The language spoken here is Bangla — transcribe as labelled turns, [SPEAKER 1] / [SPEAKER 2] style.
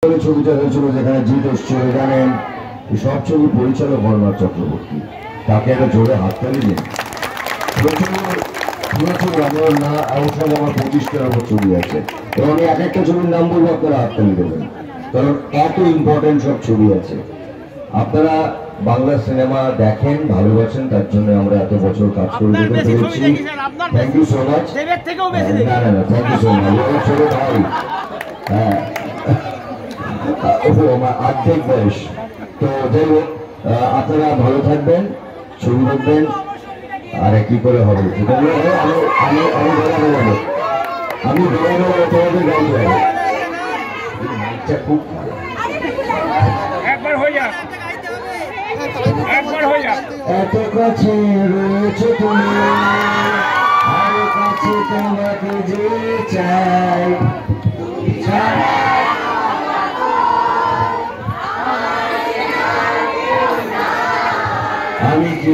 [SPEAKER 1] ছবিটা হয়েছিল যেখানে জিৎ এসছিল জানেন, সব ছবি পরিচালক বর্ণার চক্রবর্তী, তাকে একটা জোরে হাততালি দিন। আমার না আউটসাইড আমার 25টার উপর ছবি আছে এবং আমি এক একটা ছবির নাম বলবো, আপনারা হাততালি দেবেন, কারণ এত ইম্পর্টেন্ট সব ছবি আছে। আপনারা বাংলা সিনেমা দেখেন, ভালোবাসেন, তার জন্য আমরা এত বছর কাজ করে যেতে পেরেছি। Thank you so much. না না না, থ্যাংক ইউ সো মাচ। ছোট ভাই, হ্যাঁ আমার অর্ধেক বয়স। তো যাই হোক, আপনারা ভালো থাকবেন, ছবি দেখবেন। আরে কি করে হবে, আমি তোমাদের গাড়ি হবে। খুব এত কাছে রয়েছে তুমি, আর কাছে তোমাকে যে চাই, আমি কি